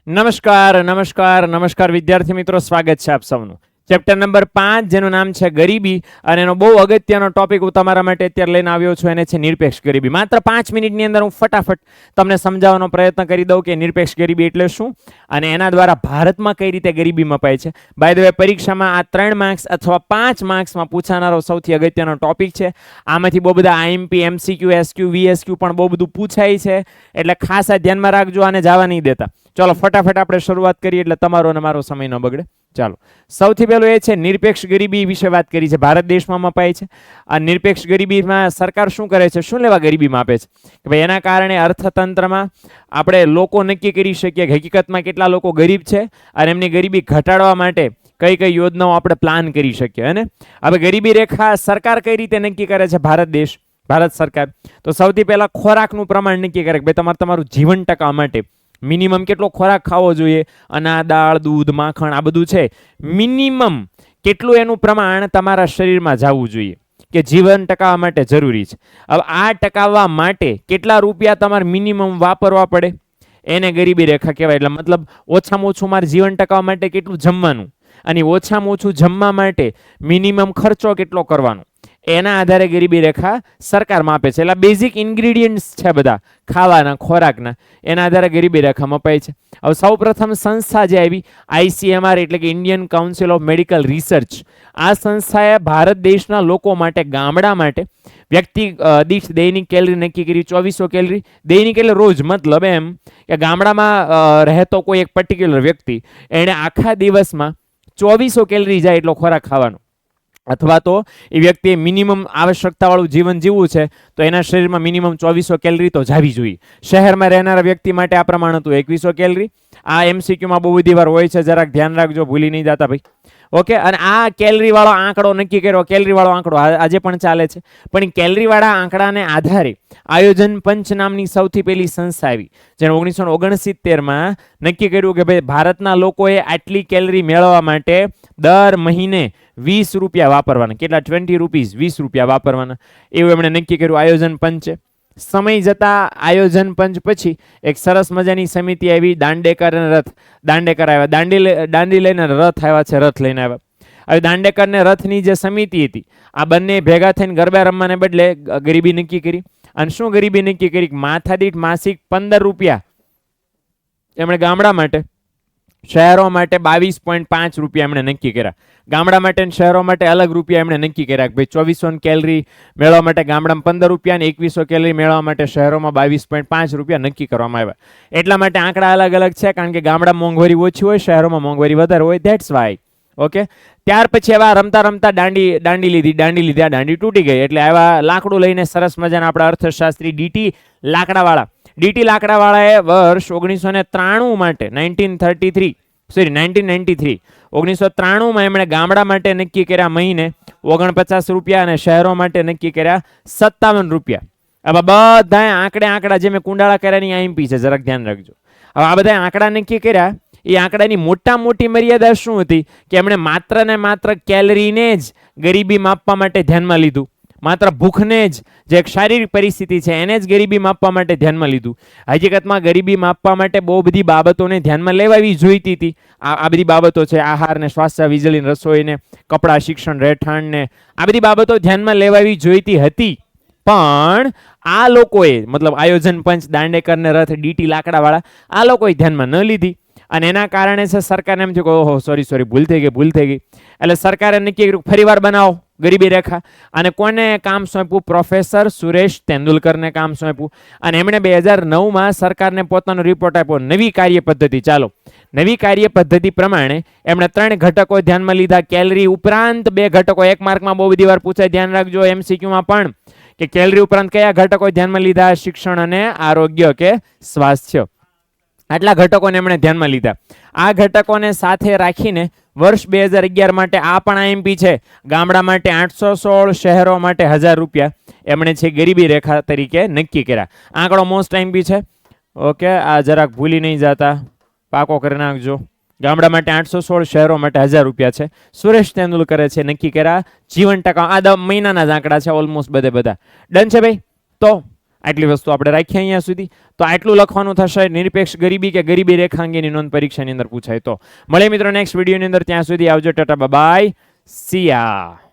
નમસ્કાર નમસ્કાર નમસ્કાર વિદ્યાર્થી મિત્રો, સ્વાગત છે આપ સૌનું ચેપ્ટર નંબર 5 જેનું નામ છે ગરીબી, અને એનો બહુ અગત્યનો ટોપિક હું તમારા માટે અત્યારે લઈને આવ્યો છું, એને છે નિરપેક્ષ ગરીબી. માત્ર 5 મિનિટની અંદર હું ફટાફટ તમને સમજાવવાનો પ્રયત્ન કરી દઉં કે નિરપેક્ષ ગરીબી એટલે શું અને એના દ્વારા ભારતમાં કઈ રીતે ગરીબી મપાય છે. બાય ધ વે, પરીક્ષામાં આ 3 માર્ક્સ અથવા 5 માર્ક્સમાં પૂછાનારો સૌથી અગત્યનો ટોપિક છે. આમાંથી બહુ બધા આઈએમપી, એમસીક્યુ, એસક્યુ, વીએસક્યુ પણ બહુ બધું પૂછાય છે, એટલે ખાસ આ ધ્યાનમાં રાખજો, આને જવા નહીં દેતા. ચાલો ફટાફટ આપણે શરૂઆત કરીએ એટલે તમારો અને મારો સમય ન બગડે. ચાલો, સૌથી પહેલું એ છે નિરપેક્ષ ગરીબી વિશે વાત કરી છે. ભારત દેશમાં મપાય છે. આ નિરપેક્ષ ગરીબીમાં સરકાર શું કરે છે, શું લેવા ગરીબી માપે છે કે ભાઈ એના કારણે અર્થતંત્રમાં આપણે લોકો નક્કી કરી શકીએ કે હકીકતમાં કેટલા લોકો ગરીબ છે અને એમની ગરીબી ઘટાડવા માટે કઈ કઈ યોજનાઓ આપણે પ્લાન કરી શકીએ. અને હવે ગરીબી રેખા સરકાર કઈ રીતે નક્કી કરે છે, ભારત સરકાર તો સૌથી પહેલા ખોરાકનું પ્રમાણ નક્કી કરે કે ભાઈ તમારું જીવન ટકાવવા માટે મિનિમમ કેટલો ખોરાક ખાવો જોઈએ. અનાજ, દાળ, દૂધ, માખણ આ બધું છે, મિનિમમ કેટલું એનું પ્રમાણ તમારા શરીરમાં જવું જોઈએ કે જીવન ટકાવવા માટે જરૂરી છે. હવે આ ટકાવવા માટે કેટલા રૂપિયા તમારે મિનિમમ વાપરવા પડે એને ગરીબી રેખા કહેવાય. એટલે મતલબ ઓછામાં ઓછું મારે જીવન ટકાવવા માટે કેટલું જમવાનું અને ઓછામાં ઓછું જમવા માટે મિનિમમ ખર્ચો કેટલો કરવાનો, એના આધારે ગરીબી રેખા સરકારમાં આપે છે. એટલે બેઝિક ઇન્ગ્રીડિયન્ટ્સ છે બધા ખાવાના, ખોરાકના, એના આધારે ગરીબી રેખા મપાય છે. હવે સૌ પ્રથમ સંસ્થા જે આવી ICMR એટલે કે Indian council of medical research, આ સંસ્થાએ ભારત દેશના લોકો માટે, ગામડા માટે વ્યક્તિ દીઠ દૈનિક કેલરી નક્કી કરી 2400 કેલરી દૈનિક, એટલે રોજ. મતલબ એમ કે ગામડામાં રહેતો કોઈ એક પર્ટિક્યુલર વ્યક્તિ એણે આખા દિવસમાં 2400 કેલરી જાય એટલો ખોરાક ખાવાનો, અથવા તો એ વ્યક્તિએ મિનિમમ આવશ્યકતાવાળું જીવન જીવવું છે તો એના શરીરમાં મિનિમમ 2400 કેલરી તો જાવી જોઈએ. શહેરમાં રહેનારા વ્યક્તિ માટે આ પ્રમાણ હતું 2100 કેલરી. આ MCQમાં બહુ બધી વાર હોય છે, જરાક ધ્યાન રાખજો, ભૂલી નહીં જતા ભાઈ. ઓકે, અને આ કેલરીવાળો આંકડો નક્કી કર્યો, કેલરીવાળો આંકડો આજે પણ ચાલે છે. પણ એ કેલરીવાળા આંકડાને આધારે આયોજન પંચ નામની સૌથી પહેલી સંસ્થા આવી, જેણે 1969માં નક્કી કર્યું કે ભાઈ ભારતના લોકોએ આટલી કેલરી મેળવવા માટે દર મહિને 20 રૂપિયા વાપરવાના. કેટલા? 20 રૂપીસ, 20 રૂપિયા વાપરવાના, એવું એમણે નક્કી કર્યું આયોજન પંચે. સમય જતા આયોજન પંચ પછી એક સરસ મજાની સમિતિ આવી, દાંડેકર અને રથ. દાંડેકર આવ્યા, દાંડી લઈને રથ આવ્યા છે, રથ લઈને આવ્યા. હવે દાંડેકર ને રથની જે સમિતિ હતી, આ બંને ભેગા થઈને ગરબા રમવાને બદલે ગરીબી નક્કી કરી. અને શું ગરીબી નક્કી કરી? માથાદીઠ માસિક 15 રૂપિયા એમણે ગામડા માટે, શહેરો માટે 22.5 રૂપિયા એમણે નક્કી કર્યા. ગામડા માટે અને શહેરો માટે અલગ રૂપિયા એમણે નક્કી કર્યા કે ભાઈ 2400 કેલરી મેળવવા માટે ગામડામાં 15 રૂપિયા અને 2100 કેલરી મેળવવા માટે શહેરોમાં 22.5 રૂપિયા નક્કી કરવામાં આવ્યા. એટલા માટે આંકડા અલગ અલગ છે, કારણ કે ગામડામાં મોંઘવારી ઓછી હોય, શહેરોમાં મોંઘવારી વધારે હોય, ધેટ્સ વાય. ઓકે, ત્યાર પછી હવે રમતા રમતા દાંડી લીધી, આ દાંડી તૂટી ગઈ. એટલે આવા લાકડું લઈને સરસ મજાના આપણા અર્થશાસ્ત્રી ડીટી લાકડાવાળાએ વર્ષ 1993 માટે 1993માં એમણે ગામડા માટે નક્કી કર્યા મહિને 49 રૂપિયા અને શહેરો માટે નક્કી કર્યા 57 રૂપિયા. હવે બધા આંકડા જે મેં કુંડાળા કર્યાની IMP છે, જરાક ધ્યાન રાખજો. હવે આ બધા આંકડા નક્કી કર્યા, એ આંકડાની મોટી મર્યાદા શું હતી કે એમણે માત્ર ને માત્ર કેલરીને જ ગરીબી માપવા માટે ધ્યાનમાં લીધું. માત્ર ભૂખને જ, જે એક શારીરિક પરિસ્થિતિ છે એને જ ગરીબી માપવા માટે ધ્યાનમાં લીધું. હકીકતમાં ગરીબી માપવા માટે બહુ બધી બાબતોને ધ્યાનમાં લેવાવી જોઈતી હતી. આ બધી બાબતો છે, આહાર ને સ્વાસ્થ્ય, વીજળી, રસોઈ ને કપડાં, શિક્ષણ, રહેઠાણ ને આ બધી બાબતો ધ્યાનમાં લેવાવી જોઈતી હતી. પણ આ લોકોએ, મતલબ આયોજન પંચ, દાંડેકર ને રથ, ડીટી લાકડાવાળા, આ લોકોએ ધ્યાનમાં ન લીધી. અને એના કારણે છે સરકારને એમ થયું કે ઓહો સોરી ભૂલ થઈ ગઈ. એટલે સરકારે નક્કી કર્યું ફરીવાર બનાવો ગરીબી રેખા. અને કોને કામ સોંપ્યું? પ્રોફેસર સુરેશ તેંડુલકરને કામ સોંપ્યું. અને એમણે 2009માં સરકારને પોતાનો રિપોર્ટ આપ્યો, નવી કાર્ય પદ્ધતિ. ચાલો, નવી કાર્ય પદ્ધતિ પ્રમાણે એમણે 3 ઘટકો ધ્યાનમાં લીધા. કેલરી ઉપરાંત 2 ઘટકો, એક માર્કમાં બહુ બધી વાર પૂછાય, ધ્યાન રાખજો MCQમાં પણ, કે કેલરી ઉપરાંત કયા ઘટકો ધ્યાનમાં લીધા? શિક્ષણ અને આરોગ્ય કે સ્વાસ્થ્ય. આટલા ઘટકોને એમણે ધ્યાનમાં લીધા. આ ઘટકોને સાથે રાખીને વર્ષ 2011 માટે આ પણ IMP છે, ગામડા માટે 816, શહેરો માટે 1000 રૂપિયા એમણે છે ગરીબી રેખા તરીકે નક્કી કર્યા. આંકડો મોસ્ટ IMP છે. ઓકે, આ જરાક ભૂલી નહીં જતા, પાકો કરી નાખજો. ગામડા માટે 816, શહેરો માટે 1000 રૂપિયા છે. સુરેશ તેંડુલકરે છે નક્કી કર્યા જીવન ટકા. આ મહિનાના જ આંકડા છે, ઓલમોસ્ટ બધા. ડન છે ભાઈ? તો આટલી વસ્તુ આપણે રાખીએ અહીંયા સુધી. તો આટલું લખવાનું થશે. નિરપેક્ષ ગરીબી કે ગરીબી રેખા અંગેની નોંધ પરીક્ષાની અંદર પૂછાય તો. મળીએ મિત્રો નેક્સ્ટ વિડીયોની અંદર. ત્યાં સુધી આવજો. Tata bye. સિયા.